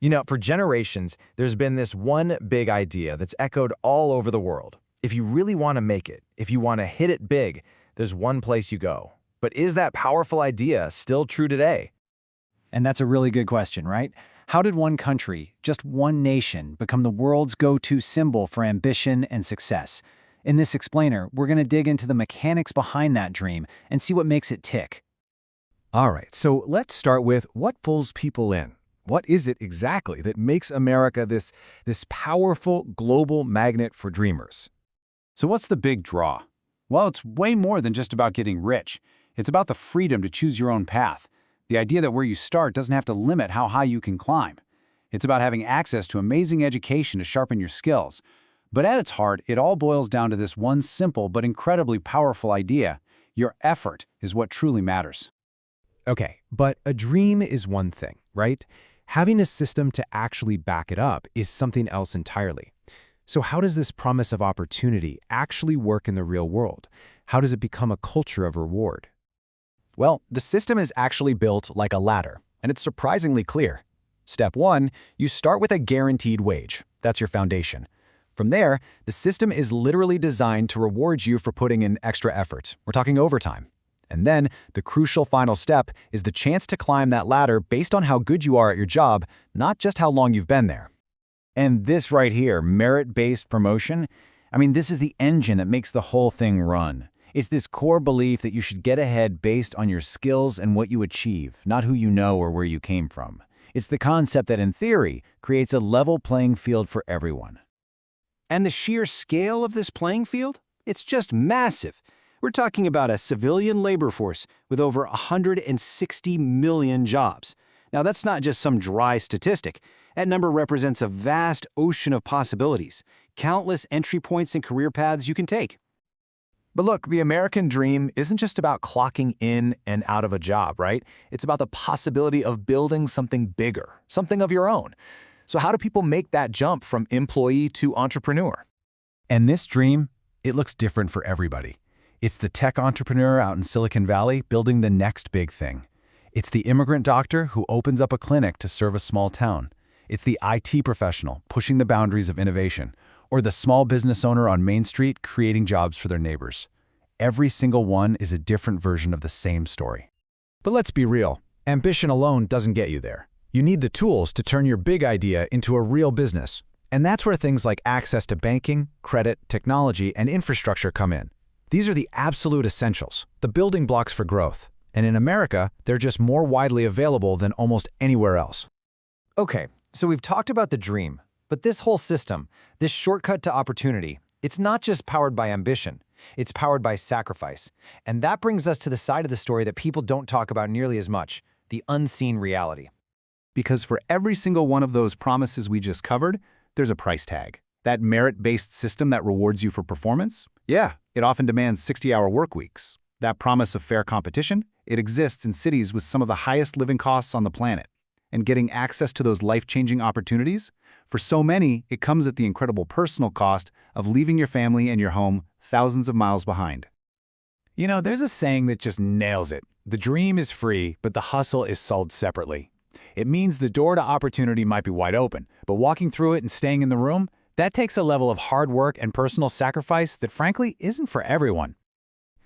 For generations, there's been this one big idea that's echoed all over the world. If you really want to make it, if you want to hit it big, there's one place you go. But is that powerful idea still true today? And that's a really good question, right? How did one country, just one nation, become the world's go-to symbol for ambition and success? In this explainer, we're going to dig into the mechanics behind that dream and see what makes it tick. All right, so let's start with what pulls people in. What is it exactly that makes America this powerful global magnet for dreamers? So what's the big draw? Well, it's way more than just about getting rich. It's about the freedom to choose your own path. The idea that where you start doesn't have to limit how high you can climb. It's about having access to amazing education to sharpen your skills. But at its heart, it all boils down to this one simple but incredibly powerful idea. Your effort is what truly matters. Okay, but a dream is one thing, right? Having a system to actually back it up is something else entirely. So how does this promise of opportunity actually work in the real world? How does it become a culture of reward? Well, the system is actually built like a ladder, and it's surprisingly clear. Step 1, you start with a guaranteed wage. That's your foundation. From there, the system is literally designed to reward you for putting in extra effort. We're talking overtime. And then, the crucial final step is the chance to climb that ladder based on how good you are at your job, not just how long you've been there. And this right here, merit-based promotion, this is the engine that makes the whole thing run. It's this core belief that you should get ahead based on your skills and what you achieve, not who you know or where you came from. It's the concept that, in theory, creates a level playing field for everyone. And the sheer scale of this playing field? It's just massive. We're talking about a civilian labor force with over 160 million jobs. Now, that's not just some dry statistic. That number represents a vast ocean of possibilities, countless entry points and career paths you can take. But look, the American dream isn't just about clocking in and out of a job, right? It's about the possibility of building something bigger, something of your own. So how do people make that jump from employee to entrepreneur? And this dream, it looks different for everybody. It's the tech entrepreneur out in Silicon Valley building the next big thing. It's the immigrant doctor who opens up a clinic to serve a small town. It's the IT professional pushing the boundaries of innovation, or the small business owner on Main Street creating jobs for their neighbors. Every single one is a different version of the same story. But let's be real, ambition alone doesn't get you there. You need the tools to turn your big idea into a real business. And that's where things like access to banking, credit, technology, and infrastructure come in. These are the absolute essentials, the building blocks for growth. And in America, they're just more widely available than almost anywhere else. Okay, so we've talked about the dream, but this whole system, this shortcut to opportunity, it's not just powered by ambition, it's powered by sacrifice. And that brings us to the side of the story that people don't talk about nearly as much, the unseen reality. Because for every single one of those promises we just covered, there's a price tag. That merit-based system that rewards you for performance? Yeah, it often demands 60-hour work weeks. That promise of fair competition? It exists in cities with some of the highest living costs on the planet. And getting access to those life-changing opportunities? For so many, it comes at the incredible personal cost of leaving your family and your home thousands of miles behind. There's a saying that just nails it. The dream is free, but the hustle is sold separately. It means the door to opportunity might be wide open, but walking through it and staying in the room, that takes a level of hard work and personal sacrifice that frankly isn't for everyone.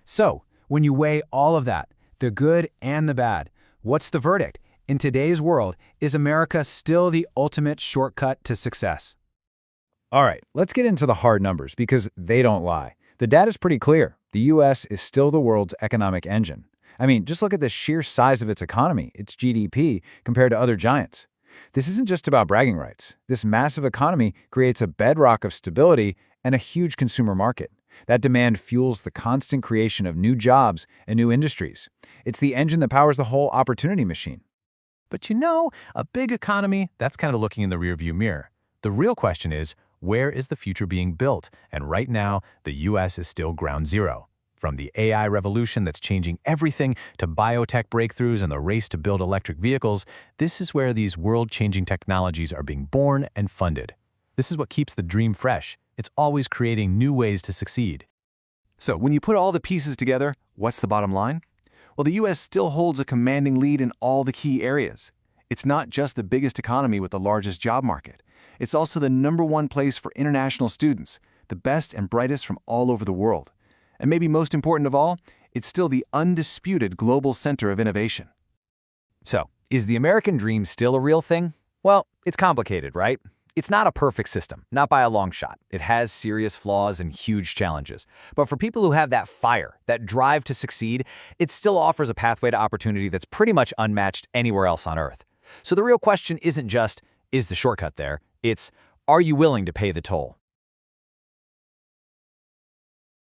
So, when you weigh all of that, the good and the bad, what's the verdict? In today's world, is America still the ultimate shortcut to success? All right, let's get into the hard numbers because they don't lie. The data's pretty clear. The U.S. is still the world's economic engine. Just look at the sheer size of its economy, its GDP, compared to other giants. This isn't just about bragging rights. This massive economy creates a bedrock of stability and a huge consumer market. That demand fuels the constant creation of new jobs and new industries. It's the engine that powers the whole opportunity machine. But a big economy, that's kind of looking in the rearview mirror. The real question is, where is the future being built? And right now, the U.S. is still ground zero. From the AI revolution that's changing everything to biotech breakthroughs and the race to build electric vehicles, this is where these world-changing technologies are being born and funded. This is what keeps the dream fresh. It's always creating new ways to succeed. So when you put all the pieces together, what's the bottom line? Well, the U.S. still holds a commanding lead in all the key areas. It's not just the biggest economy with the largest job market. It's also the #1 place for international students, the best and brightest from all over the world. And maybe most important of all, it's still the undisputed global center of innovation. So, is the American dream still a real thing? Well, it's complicated, right? It's not a perfect system, not by a long shot. It has serious flaws and huge challenges. But for people who have that fire, that drive to succeed, it still offers a pathway to opportunity that's pretty much unmatched anywhere else on Earth. So the real question isn't just, is the shortcut there? It's, are you willing to pay the toll?